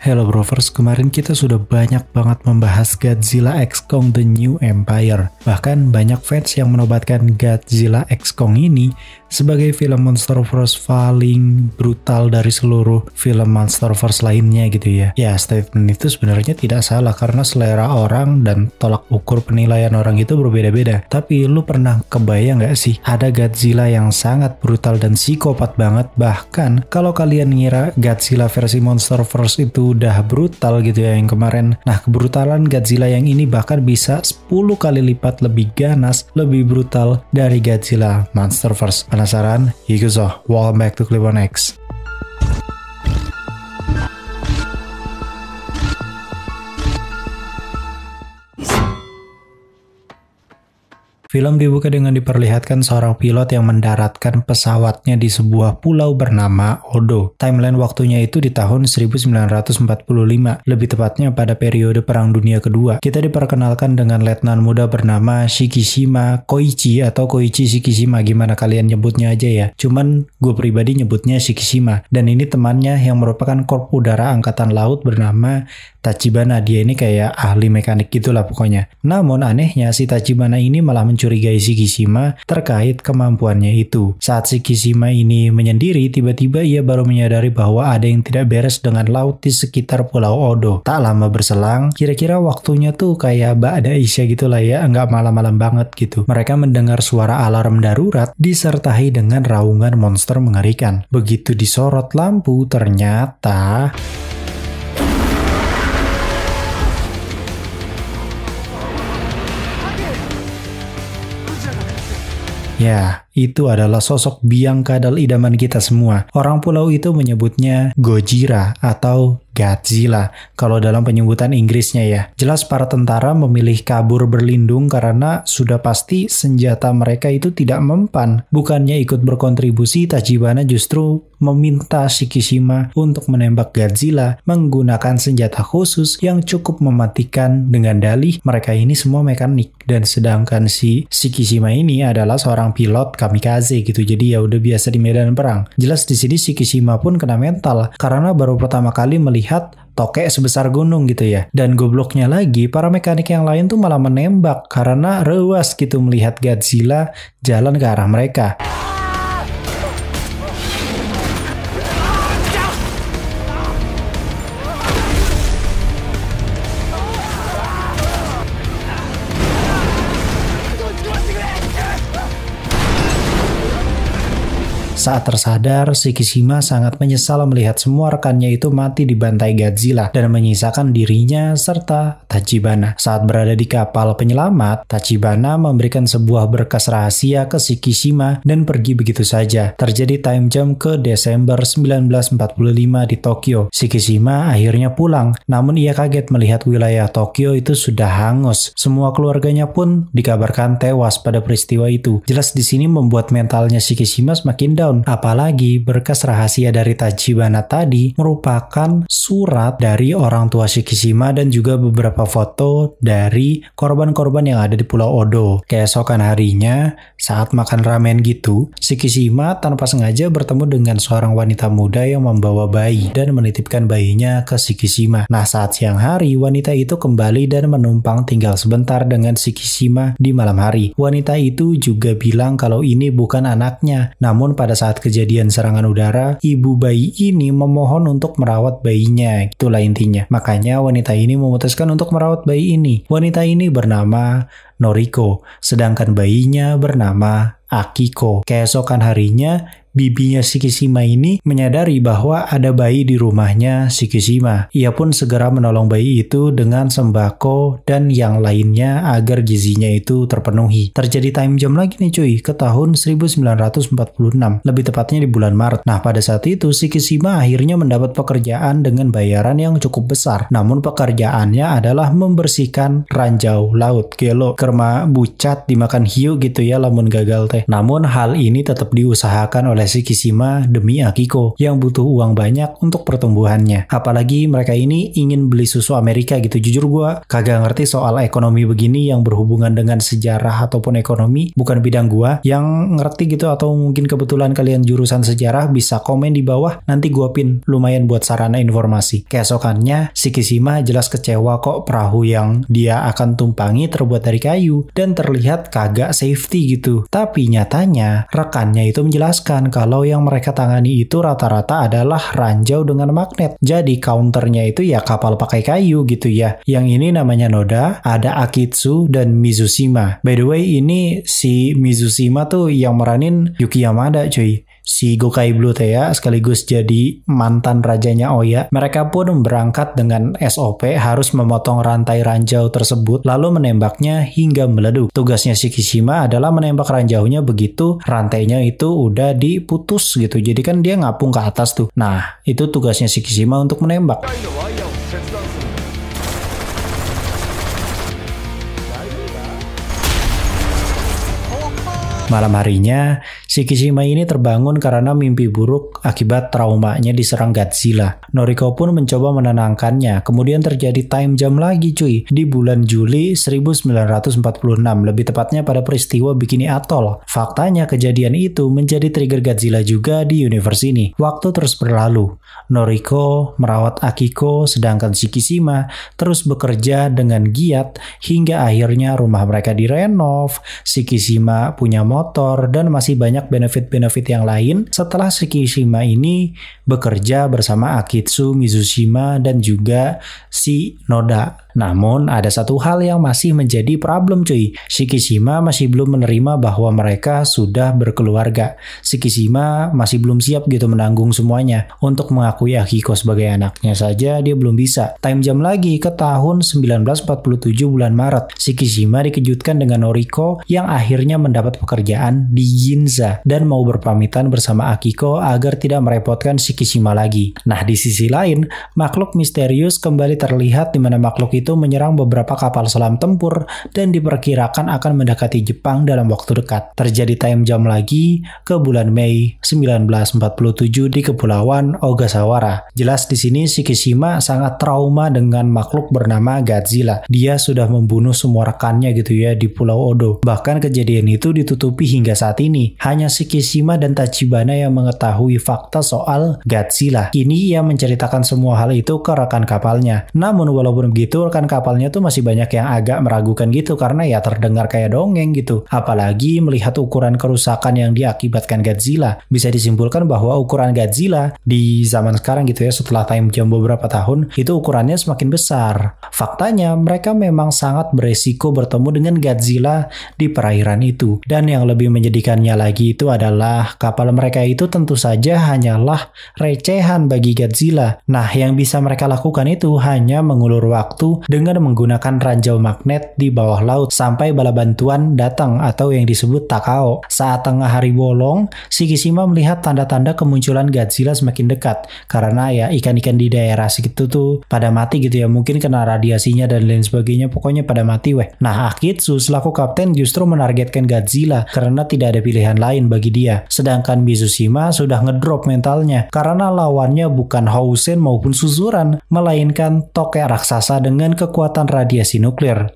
Hello Brovers, kemarin kita sudah banyak banget membahas Godzilla X Kong The New Empire. Bahkan banyak fans yang menobatkan Godzilla X Kong ini sebagai film Monsterverse paling brutal dari seluruh film Monsterverse lainnya gitu ya. Ya, statement itu sebenarnya tidak salah karena selera orang dan tolak ukur penilaian orang itu berbeda-beda. Tapi lu pernah kebayang gak sih ada Godzilla yang sangat brutal dan psikopat banget? Bahkan kalau kalian ngira Godzilla versi Monsterverse itu udah brutal gitu ya yang kemarin. Nah, kebrutalan Godzilla yang ini bahkan bisa 10 kali lipat lebih ganas, lebih brutal dari Godzilla Monsterverse. Penasaran? Hikuzo, welcome back to Clip on X. Film dibuka dengan diperlihatkan seorang pilot yang mendaratkan pesawatnya di sebuah pulau bernama Odo. Timeline waktunya itu di tahun 1945, lebih tepatnya pada periode Perang Dunia Kedua. Kita diperkenalkan dengan letnan muda bernama Shikishima Koichi atau Koichi Shikishima, gimana kalian nyebutnya aja ya. Cuman gue pribadi nyebutnya Shikishima. Dan ini temannya yang merupakan korp udara angkatan laut bernama Tachibana. Dia ini kayak ahli mekanik gitulah pokoknya. Namun anehnya si Tachibana ini malah mencurigai Shikishima terkait kemampuannya itu. Saat Shikishima ini menyendiri, tiba-tiba ia baru menyadari bahwa ada yang tidak beres dengan laut di sekitar Pulau Odo. Tak lama berselang, kira-kira waktunya tuh kayak Ba'da Isya gitulah ya, nggak malam-malam banget gitu. Mereka mendengar suara alarm darurat disertai dengan raungan monster mengerikan. Begitu disorot lampu, ternyata ya, itu adalah sosok biang kadal idaman kita semua. Orang pulau itu menyebutnya Gojira atau Godzilla kalau dalam penyebutan Inggrisnya ya. Jelas para tentara memilih kabur berlindung karena sudah pasti senjata mereka itu tidak mempan. Bukannya ikut berkontribusi, Tachibana justru meminta Shikishima untuk menembak Godzilla menggunakan senjata khusus yang cukup mematikan dengan dalih mereka ini semua mekanik. Dan sedangkan si Shikishima ini adalah seorang pilot kamikaze gitu. Jadi ya udah biasa di medan perang. Jelas di sini Shikishima pun kena mental karena baru pertama kali melihat tokek sebesar gunung gitu ya. Dan gobloknya lagi, para mekanik yang lain tuh malah menembak karena rewas gitu melihat Godzilla jalan ke arah mereka. Saat tersadar, Shikishima sangat menyesal melihat semua rekannya itu mati dibantai Godzilla dan menyisakan dirinya serta Tachibana. Saat berada di kapal penyelamat, Tachibana memberikan sebuah berkas rahasia ke Shikishima dan pergi begitu saja. Terjadi time jump ke Desember 1945 di Tokyo. Shikishima akhirnya pulang, namun ia kaget melihat wilayah Tokyo itu sudah hangus. Semua keluarganya pun dikabarkan tewas pada peristiwa itu. Jelas di sini membuat mentalnya Shikishima semakin down. Apalagi berkas rahasia dari Tachibana tadi merupakan surat dari orang tua Shikishima dan juga beberapa foto dari korban-korban yang ada di Pulau Odo. Keesokan harinya, saat makan ramen gitu, Shikishima tanpa sengaja bertemu dengan seorang wanita muda yang membawa bayi dan menitipkan bayinya ke Shikishima. Nah, saat siang hari, wanita itu kembali dan menumpang tinggal sebentar dengan Shikishima di malam hari. Wanita itu juga bilang kalau ini bukan anaknya, namun pada saat kejadian serangan udara, ibu bayi ini memohon untuk merawat bayinya. Itulah intinya. Makanya wanita ini memutuskan untuk merawat bayi ini. Wanita ini bernama Noriko, sedangkan bayinya bernama Akiko. Keesokan harinya, bibinya Shikishima ini menyadari bahwa ada bayi di rumahnya Shikishima. Ia pun segera menolong bayi itu dengan sembako dan yang lainnya agar gizinya itu terpenuhi. Terjadi time jump lagi nih cuy, ke tahun 1946, lebih tepatnya di bulan Maret. Nah, pada saat itu Shikishima akhirnya mendapat pekerjaan dengan bayaran yang cukup besar. Namun pekerjaannya adalah membersihkan ranjau laut. Gelo, kerma bucat dimakan hiu gitu ya lamun gagal teh. Namun hal ini tetap diusahakan oleh oleh Shikishima demi Akiko yang butuh uang banyak untuk pertumbuhannya. Apalagi mereka ini ingin beli susu Amerika gitu. Jujur gue kagak ngerti soal ekonomi begini yang berhubungan dengan sejarah ataupun ekonomi, bukan bidang gue. Yang ngerti gitu atau mungkin kebetulan kalian jurusan sejarah bisa komen di bawah, nanti gue pin lumayan buat sarana informasi. Keesokannya Shikishima jelas kecewa kok perahu yang dia akan tumpangi terbuat dari kayu dan terlihat kagak safety gitu. Tapi nyatanya rekannya itu menjelaskan kalau yang mereka tangani itu rata-rata adalah ranjau dengan magnet. Jadi counternya itu ya kapal pakai kayu gitu ya. Yang ini namanya Noda, ada Akitsu dan Mizushima. By the way, ini si Mizushima tuh yang meranin Yuki Yamada cuy. Si Gokai Blue teh ya, sekaligus jadi mantan rajanya Oya. Mereka pun berangkat dengan SOP harus memotong rantai ranjau tersebut lalu menembaknya hingga meleduk. Tugasnya Shikishima adalah menembak ranjaunya begitu rantainya itu udah diputus gitu. Jadi kan dia ngapung ke atas tuh. Nah, itu tugasnya Shikishima untuk menembak. Malam harinya, Shikishima ini terbangun karena mimpi buruk akibat traumanya diserang Godzilla. Noriko pun mencoba menenangkannya. Kemudian terjadi time jump lagi cuy. Di bulan Juli 1946, lebih tepatnya pada peristiwa Bikini Atoll. Faktanya kejadian itu menjadi trigger Godzilla juga di universe ini. Waktu terus berlalu. Noriko merawat Akiko, sedangkan Shikishima terus bekerja dengan giat hingga akhirnya rumah mereka direnov. Shikishima punya motor dan masih banyak benefit-benefit yang lain setelah Shikishima ini bekerja bersama Akitsu, Mizushima, dan juga si Noda. Namun ada satu hal yang masih menjadi problem cuy. Shikishima masih belum menerima bahwa mereka sudah berkeluarga. Shikishima masih belum siap gitu menanggung semuanya. Untuk mengakui Akiko sebagai anaknya saja dia belum bisa. Time jump lagi ke tahun 1947 bulan Maret. Shikishima dikejutkan dengan Noriko yang akhirnya mendapat pekerjaan di Ginza dan mau berpamitan bersama Akiko agar tidak merepotkan Shikishima lagi. Nah, di sisi lain, makhluk misterius kembali terlihat di mana makhluk itu menyerang beberapa kapal selam tempur dan diperkirakan akan mendekati Jepang dalam waktu dekat. Terjadi time jump lagi ke bulan Mei 1947 di Kepulauan Ogasawara. Jelas di sini Shikishima sangat trauma dengan makhluk bernama Godzilla. Dia sudah membunuh semua rekannya gitu ya di Pulau Odo. Bahkan kejadian itu ditutupi hingga saat ini. Hanya Shikishima dan Tachibana yang mengetahui fakta soal Godzilla. Kini ia menceritakan semua hal itu ke rekan kapalnya. Namun walaupun begitu, rekan kapalnya tuh masih banyak yang agak meragukan gitu karena ya terdengar kayak dongeng gitu. Apalagi melihat ukuran kerusakan yang diakibatkan Godzilla. Bisa disimpulkan bahwa ukuran Godzilla di zaman sekarang gitu ya setelah time jump beberapa tahun itu ukurannya semakin besar. Faktanya mereka memang sangat beresiko bertemu dengan Godzilla di perairan itu. Dan yang lebih menyedihkannya lagi itu adalah kapal mereka itu tentu saja hanyalah recehan bagi Godzilla. Nah, yang bisa mereka lakukan itu hanya mengulur waktu dengan menggunakan ranjau magnet di bawah laut sampai bala bantuan datang atau yang disebut Takao. Saat tengah hari bolong, Shikishima melihat tanda-tanda kemunculan Godzilla semakin dekat karena ya ikan-ikan di daerah segitu tuh pada mati gitu ya, mungkin kena radiasinya dan lain sebagainya, pokoknya pada mati weh. Nah, Akitsu selaku kapten justru menargetkan Godzilla karena tidak ada pilihan lain bagi dia. Sedangkan Mizushima sudah ngedrop mentalnya karena lawannya bukan Housen maupun Suzuran, melainkan tokek raksasa dengan kekuatan radiasi nuklir.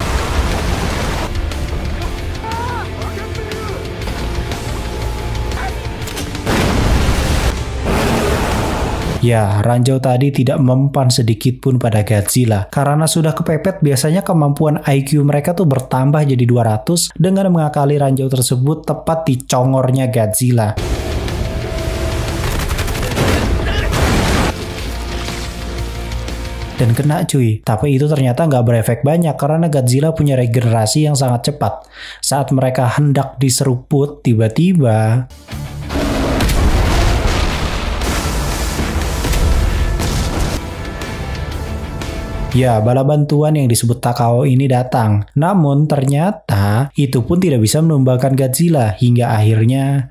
Ya, ranjau tadi tidak mempan sedikit pun pada Godzilla. Karena sudah kepepet, biasanya kemampuan IQ mereka tuh bertambah jadi 200 dengan mengakali ranjau tersebut tepat di congornya Godzilla. Dan kena cuy, tapi itu ternyata nggak berefek banyak karena Godzilla punya regenerasi yang sangat cepat. Saat mereka hendak diseruput, tiba-tiba ya, bala bantuan yang disebut Takao ini datang. Namun ternyata itu pun tidak bisa menumbalkan Godzilla hingga akhirnya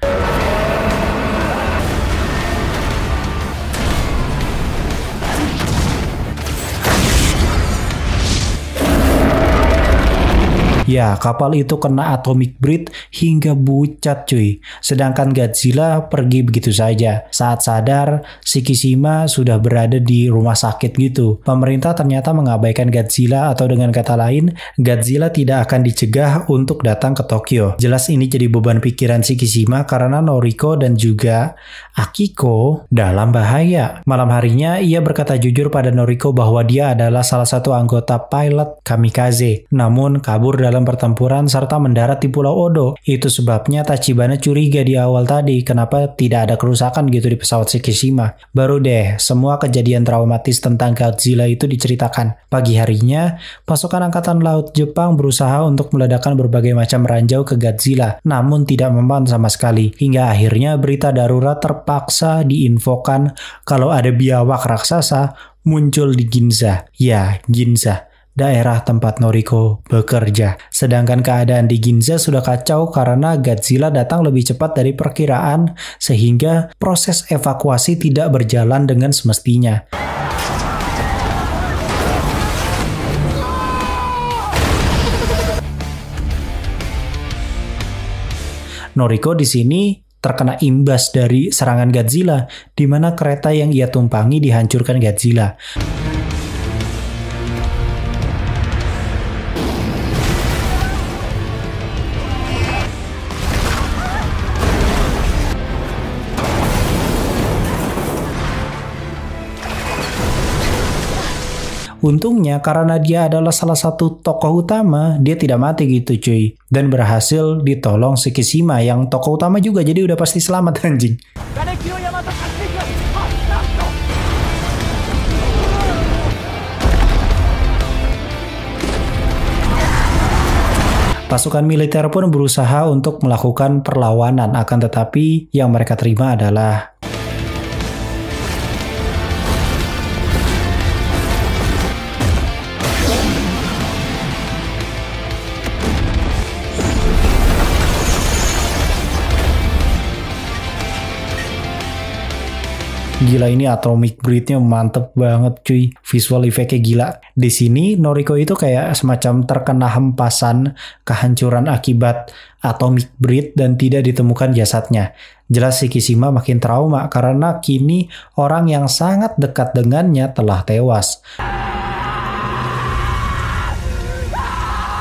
Ya, kapal itu kena atomic breath hingga bucat cuy. Sedangkan Godzilla pergi begitu saja. Saat sadar, Shikishima sudah berada di rumah sakit gitu. Pemerintah ternyata mengabaikan Godzilla, atau dengan kata lain, Godzilla tidak akan dicegah untuk datang ke Tokyo. Jelas ini jadi beban pikiran Shikishima karena Noriko dan juga Akiko dalam bahaya. Malam harinya, ia berkata jujur pada Noriko bahwa dia adalah salah satu anggota pilot kamikaze. Namun, kabur dalam pertempuran serta mendarat di Pulau Odo. Itu sebabnya Tachibana curiga di awal tadi kenapa tidak ada kerusakan gitu di pesawat Shikishima. Baru deh semua kejadian traumatis tentang Godzilla itu diceritakan. Pagi harinya, pasukan angkatan laut Jepang berusaha untuk meledakkan berbagai macam ranjau ke Godzilla, namun tidak mempan sama sekali. Hingga akhirnya berita darurat terpaksa diinfokan kalau ada biawak raksasa muncul di Ginza. Ya, Ginza, daerah tempat Noriko bekerja. Sedangkan keadaan di Ginza sudah kacau karena Godzilla datang lebih cepat dari perkiraan sehingga proses evakuasi tidak berjalan dengan semestinya. Noriko di sini terkena imbas dari serangan Godzilla, di mana kereta yang ia tumpangi dihancurkan Godzilla. Untungnya karena dia adalah salah satu tokoh utama, dia tidak mati gitu cuy. Dan berhasil ditolong Shikishima yang tokoh utama juga, jadi udah pasti selamat anjing. Pasukan militer pun berusaha untuk melakukan perlawanan, akan tetapi yang mereka terima adalah gila, ini atomic breath-nya mantep banget cuy. Visual effect-nya gila. Di sini Noriko itu kayak semacam terkena hempasan kehancuran akibat atomic breath dan tidak ditemukan jasadnya. Jelas Shikishima makin trauma karena kini orang yang sangat dekat dengannya telah tewas.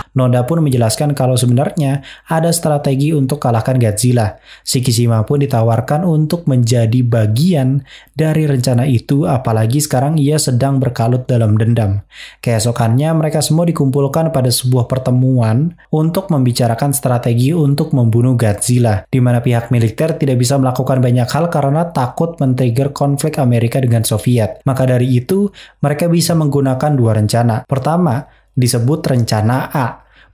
Noda pun menjelaskan kalau sebenarnya ada strategi untuk kalahkan Godzilla. Shikishima pun ditawarkan untuk menjadi bagian dari rencana itu, apalagi sekarang ia sedang berkalut dalam dendam. Keesokannya mereka semua dikumpulkan pada sebuah pertemuan untuk membicarakan strategi untuk membunuh Godzilla, di mana pihak militer tidak bisa melakukan banyak hal karena takut men-trigger konflik Amerika dengan Soviet. Maka dari itu, mereka bisa menggunakan dua rencana. Pertama, disebut rencana A,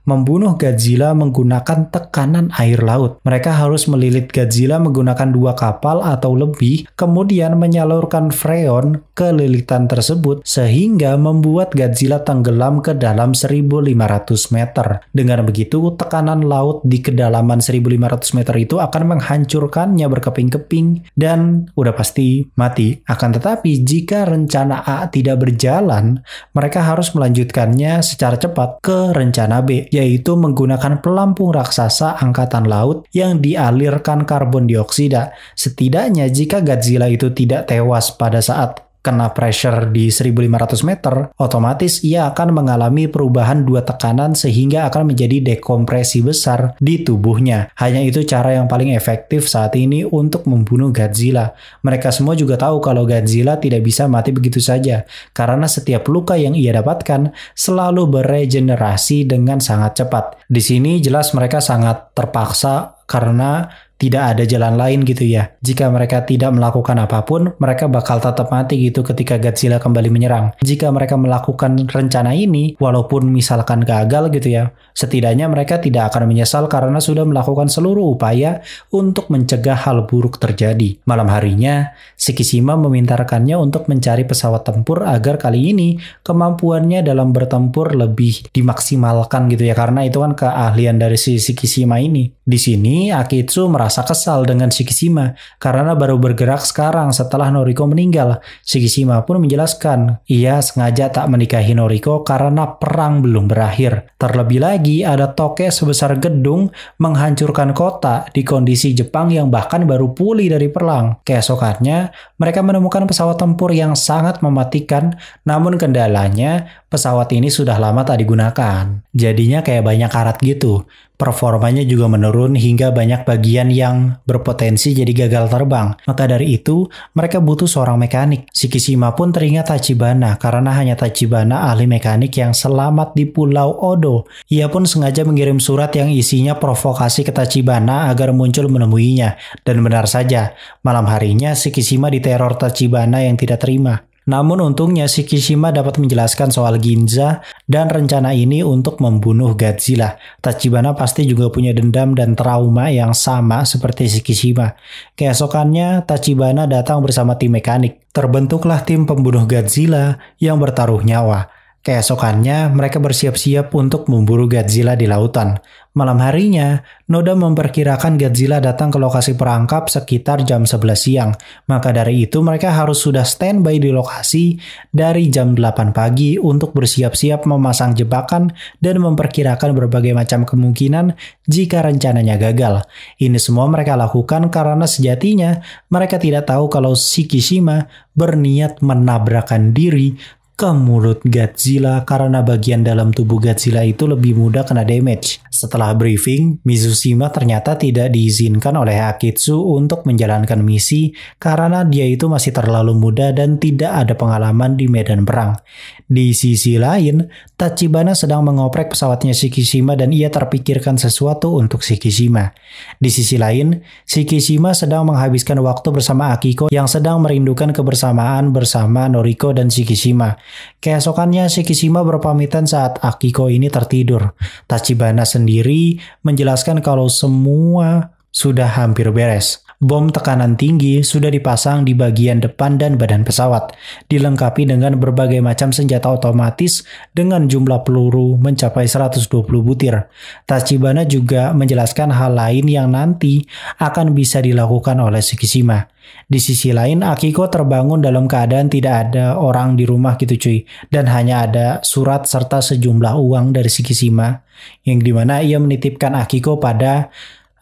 membunuh Godzilla menggunakan tekanan air laut. Mereka harus melilit Godzilla menggunakan 2 kapal atau lebih, kemudian menyalurkan freon ke lilitan tersebut sehingga membuat Godzilla tenggelam ke dalam 1.500 meter. Dengan begitu, tekanan laut di kedalaman 1.500 meter itu akan menghancurkannya berkeping-keping dan udah pasti mati. Akan tetapi, jika rencana A tidak berjalan, mereka harus melanjutkannya secara cepat ke rencana B, yaitu menggunakan pelampung raksasa angkatan laut yang dialirkan karbon dioksida. Setidaknya jika Godzilla itu tidak tewas pada saat kena pressure di 1.500 meter, otomatis ia akan mengalami perubahan 2 tekanan sehingga akan menjadi dekompresi besar di tubuhnya. Hanya itu cara yang paling efektif saat ini untuk membunuh Godzilla. Mereka semua juga tahu kalau Godzilla tidak bisa mati begitu saja, karena setiap luka yang ia dapatkan selalu beregenerasi dengan sangat cepat. Di sini jelas mereka sangat terpaksa karena tidak ada jalan lain gitu ya. Jika mereka tidak melakukan apapun, mereka bakal tetap mati gitu ketika Godzilla kembali menyerang. Jika mereka melakukan rencana ini, walaupun misalkan gagal gitu ya, setidaknya mereka tidak akan menyesal karena sudah melakukan seluruh upaya untuk mencegah hal buruk terjadi. Malam harinya, Shikishima memintakannya untuk mencari pesawat tempur agar kali ini kemampuannya dalam bertempur lebih dimaksimalkan gitu ya, karena itu kan keahlian dari si Shikishima ini. Di sini, Akitsu merasa merasa kesal dengan Shikishima karena baru bergerak sekarang setelah Noriko meninggal. Shikishima pun menjelaskan, ia sengaja tak menikahi Noriko karena perang belum berakhir. Terlebih lagi, ada toke sebesar gedung menghancurkan kota di kondisi Jepang yang bahkan baru pulih dari perang. Keesokannya, mereka menemukan pesawat tempur yang sangat mematikan, namun kendalanya pesawat ini sudah lama tak digunakan. Jadinya kayak banyak karat gitu. Performanya juga menurun hingga banyak bagian yang berpotensi jadi gagal terbang. Maka dari itu, mereka butuh seorang mekanik. Shikishima pun teringat Tachibana karena hanya Tachibana ahli mekanik yang selamat di Pulau Odo. Ia pun sengaja mengirim surat yang isinya provokasi ke Tachibana agar muncul menemuinya. Dan benar saja, malam harinya Shikishima diteror Tachibana yang tidak terima. Namun untungnya Shikishima dapat menjelaskan soal Ginza dan rencana ini untuk membunuh Godzilla. Tachibana pasti juga punya dendam dan trauma yang sama seperti Shikishima. Keesokannya Tachibana datang bersama tim mekanik. Terbentuklah tim pembunuh Godzilla yang bertaruh nyawa. Keesokannya mereka bersiap-siap untuk memburu Godzilla di lautan. Malam harinya, Noda memperkirakan Godzilla datang ke lokasi perangkap sekitar jam 11 siang. Maka dari itu mereka harus sudah standby di lokasi dari jam 8 pagi untuk bersiap-siap memasang jebakan dan memperkirakan berbagai macam kemungkinan jika rencananya gagal. Ini semua mereka lakukan karena sejatinya mereka tidak tahu kalau Shikishima berniat menabrakkan diri ke mulut Godzilla karena bagian dalam tubuh Godzilla itu lebih mudah kena damage. Setelah briefing, Mizushima ternyata tidak diizinkan oleh Akitsu untuk menjalankan misi karena dia itu masih terlalu muda dan tidak ada pengalaman di medan perang. Di sisi lain, Tachibana sedang mengoprek pesawatnya Shikishima dan ia terpikirkan sesuatu untuk Shikishima. Di sisi lain, Shikishima sedang menghabiskan waktu bersama Akiko yang sedang merindukan kebersamaan bersama Noriko dan Shikishima. Keesokannya Shikishima berpamitan saat Akiko ini tertidur. Tachibana sendiri menjelaskan kalau semua sudah hampir beres. Bom tekanan tinggi sudah dipasang di bagian depan dan badan pesawat, dilengkapi dengan berbagai macam senjata otomatis dengan jumlah peluru mencapai 120 butir. Tachibana juga menjelaskan hal lain yang nanti akan bisa dilakukan oleh Shikishima. Di sisi lain, Akiko terbangun dalam keadaan tidak ada orang di rumah gitu cuy, dan hanya ada surat serta sejumlah uang dari Shikishima, yang dimana ia menitipkan Akiko pada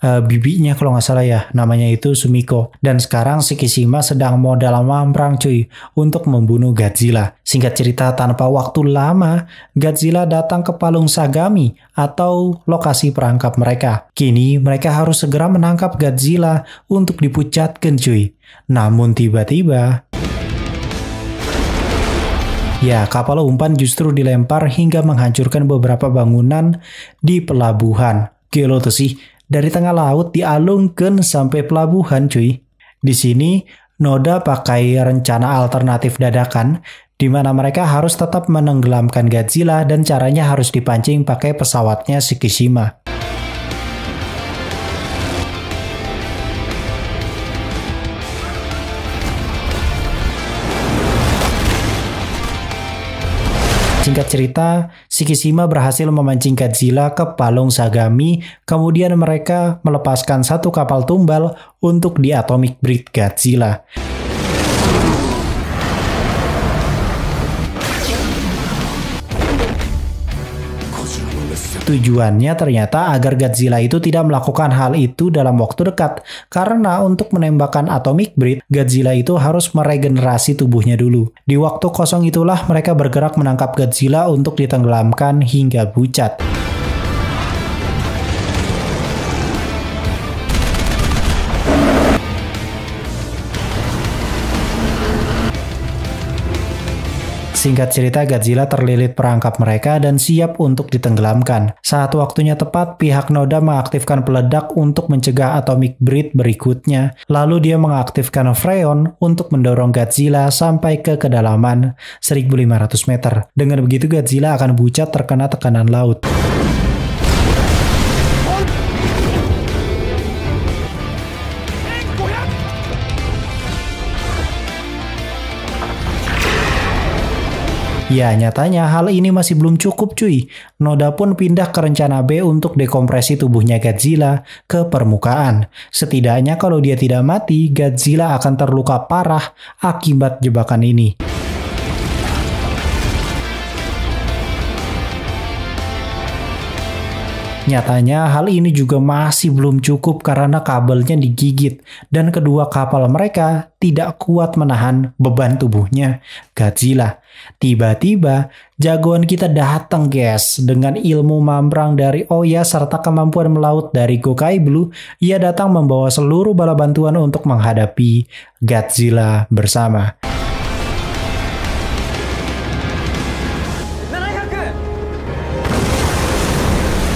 bibinya kalau nggak salah ya, namanya itu Sumiko. Dan sekarang Shikishima sedang mau dalam perang cuy untuk membunuh Godzilla. Singkat cerita, tanpa waktu lama, Godzilla datang ke Palung Sagami atau lokasi perangkap mereka. Kini mereka harus segera menangkap Godzilla untuk dipucatkan cuy. Namun tiba-tiba, ya, kapal umpan justru dilempar hingga menghancurkan beberapa bangunan di pelabuhan. Gila tuh sih. Dari tengah laut dialungkan sampai pelabuhan cuy. Di sini Noda pakai rencana alternatif dadakan di mana mereka harus tetap menenggelamkan Godzilla dan caranya harus dipancing pakai pesawatnya Shikishima. Singkat cerita, Shikishima berhasil memancing Godzilla ke Palung Sagami, kemudian mereka melepaskan satu kapal tumbal untuk di atomic breed Godzilla. Tujuannya ternyata agar Godzilla itu tidak melakukan hal itu dalam waktu dekat, karena untuk menembakkan atomic breed, Godzilla itu harus meregenerasi tubuhnya dulu. Di waktu kosong itulah mereka bergerak menangkap Godzilla untuk ditenggelamkan hingga pucat. Singkat cerita, Godzilla terlilit perangkap mereka dan siap untuk ditenggelamkan. Saat waktunya tepat, pihak Noda mengaktifkan peledak untuk mencegah atomic breed berikutnya. Lalu dia mengaktifkan Freon untuk mendorong Godzilla sampai ke kedalaman 1.500 meter. Dengan begitu Godzilla akan pucat terkena tekanan laut. Ya, nyatanya hal ini masih belum cukup cuy. Noda pun pindah ke rencana B untuk dekompresi tubuhnya Godzilla ke permukaan. Setidaknya kalau dia tidak mati, Godzilla akan terluka parah akibat jebakan ini. Nyatanya hal ini juga masih belum cukup karena kabelnya digigit dan kedua kapal mereka tidak kuat menahan beban tubuhnya Godzilla. Tiba-tiba jagoan kita datang guys dengan ilmu mambrang dari Oya serta kemampuan melaut dari Gokai Blue. Ia datang membawa seluruh bala bantuan untuk menghadapi Godzilla bersama.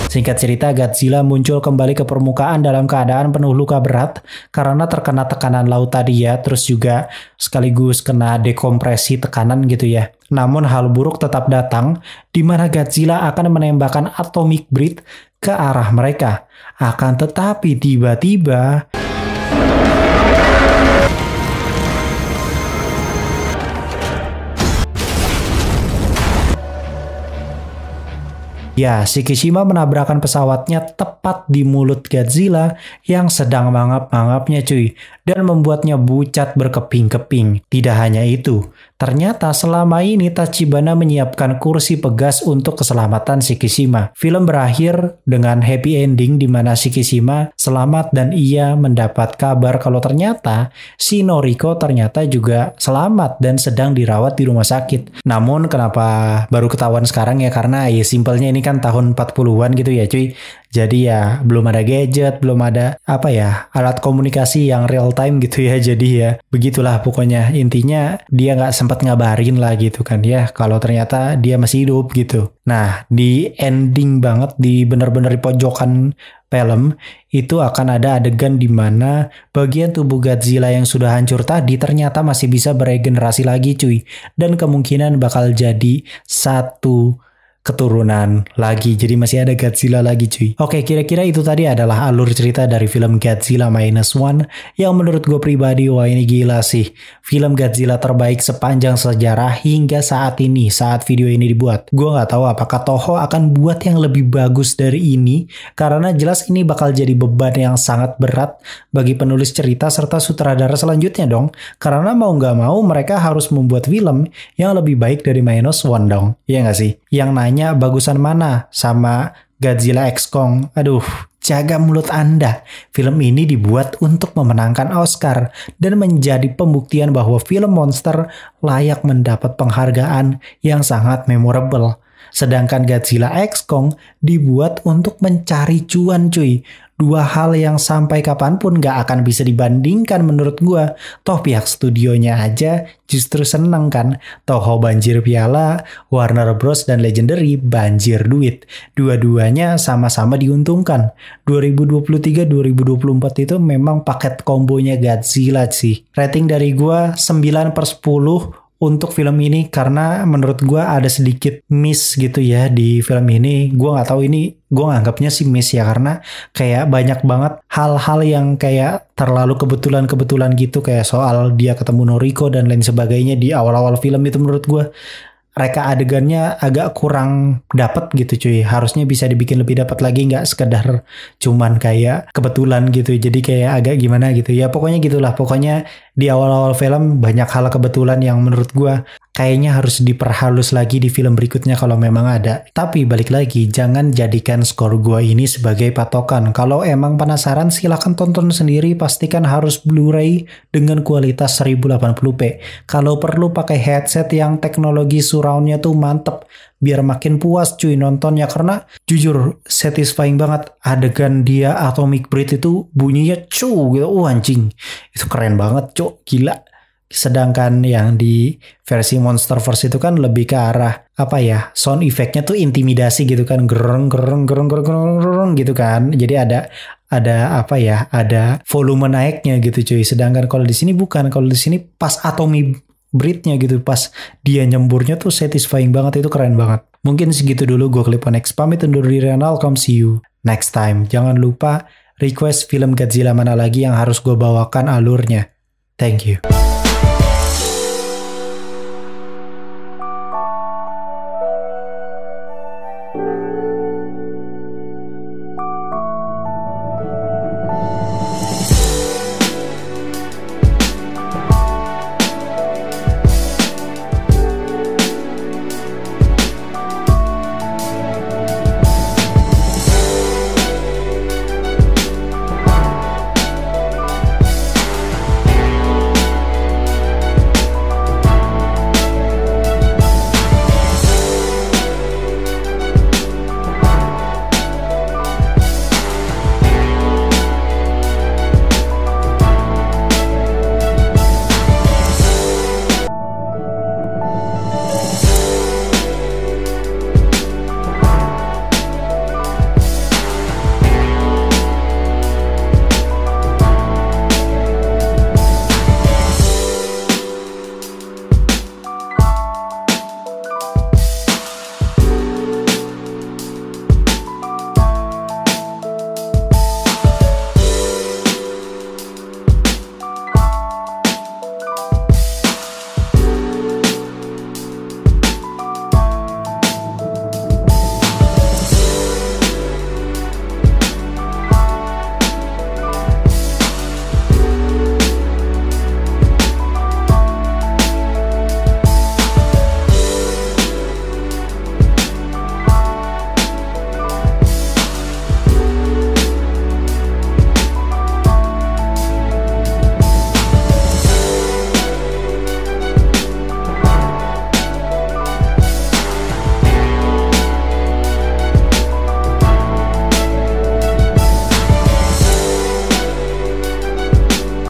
Singkat cerita, Godzilla muncul kembali ke permukaan dalam keadaan penuh luka berat karena terkena tekanan laut tadi ya, terus juga sekaligus kena dekompresi tekanan gitu ya. Namun hal buruk tetap datang, di mana Godzilla akan menembakkan atomic breath ke arah mereka. Akan tetapi tiba-tiba ya, Shikishima menabrakkan pesawatnya tepat di mulut Godzilla yang sedang mangap-mangapnya cuy, dan membuatnya bucat berkeping-keping. Tidak hanya itu, ternyata selama ini Tachibana menyiapkan kursi pegas untuk keselamatan Shikishima. Film berakhir dengan happy ending di mana Shikishima selamat dan ia mendapat kabar kalau ternyata si Noriko ternyata juga selamat dan sedang dirawat di rumah sakit. Namun kenapa baru ketahuan sekarang ya, karena ya simpelnya ini kan tahun 40-an gitu ya cuy. Jadi ya belum ada gadget, belum ada alat komunikasi yang real time gitu ya. Jadi ya begitulah pokoknya, intinya dia nggak sempat ngabarin lah gitu kan ya kalau ternyata dia masih hidup gitu. Nah di ending banget, di bener-bener di pojokan film itu akan ada adegan di mana bagian tubuh Godzilla yang sudah hancur tadi ternyata masih bisa beregenerasi lagi cuy, dan kemungkinan bakal jadi satu keturunan lagi, jadi masih ada Godzilla lagi cuy. Oke, kira-kira itu tadi adalah alur cerita dari film Godzilla Minus One yang menurut gue pribadi, wah ini gila sih, film Godzilla terbaik sepanjang sejarah hingga saat ini, saat video ini dibuat. Gue nggak tahu apakah Toho akan buat yang lebih bagus dari ini, karena jelas ini bakal jadi beban yang sangat berat bagi penulis cerita serta sutradara selanjutnya dong, karena mau nggak mau mereka harus membuat film yang lebih baik dari Minus One dong, iya nggak sih? Yang nanya bagusan mana sama Godzilla X Kong. Aduh, jaga mulut Anda. Film ini dibuat untuk memenangkan Oscar dan menjadi pembuktian bahwa film monster layak mendapat penghargaan yang sangat memorable. Sedangkan Godzilla X Kong dibuat untuk mencari cuan cuy. Dua hal yang sampai kapanpun gak akan bisa dibandingkan menurut gua. Toh pihak studionya aja justru seneng kan. Toho banjir piala, Warner Bros dan Legendary banjir duit. Dua-duanya sama-sama diuntungkan. 2023-2024 itu memang paket kombonya Godzilla sih. Rating dari gua 9/10 untuk film ini, karena menurut gue ada sedikit miss gitu ya di film ini. Gue nggak tahu, ini gue nganggapnya sih miss ya, karena kayak banyak banget hal-hal yang kayak terlalu kebetulan gitu, kayak soal dia ketemu Noriko dan lain sebagainya di awal-awal film itu menurut gue reka adegannya agak kurang dapet gitu cuy. Harusnya bisa dibikin lebih dapat lagi, nggak sekedar cuman kayak kebetulan gitu. Jadi kayak agak gimana gitu ya. Pokoknya gitulah. Pokoknya di awal-awal film banyak hal kebetulan yang menurut gua kayaknya harus diperhalus lagi di film berikutnya kalau memang ada. Tapi balik lagi, jangan jadikan skor gua ini sebagai patokan. Kalau emang penasaran silahkan tonton sendiri, pastikan harus Blu-ray dengan kualitas 1080p. Kalau perlu pakai headset yang teknologi surroundnya tuh mantep, biar makin puas cuy nontonnya. Karena jujur satisfying banget adegan dia atomic breath itu bunyinya cu gitu. Anjing, itu keren banget cuk, gila. Sedangkan yang di versi Monsterverse itu kan lebih ke arah sound effect-nya tuh intimidasi gitu kan, gereng gitu kan. Jadi ada volume naiknya gitu cuy. Sedangkan kalau di sini bukan, kalau di sini pas atomic breath-nya gitu, pas dia nyemburnya tuh satisfying banget, itu keren banget. Mungkin segitu dulu gue Cliponex, pamit undur diri, and I'll see you next time. Jangan lupa request film Godzilla mana lagi yang harus gue bawakan alurnya. Thank you.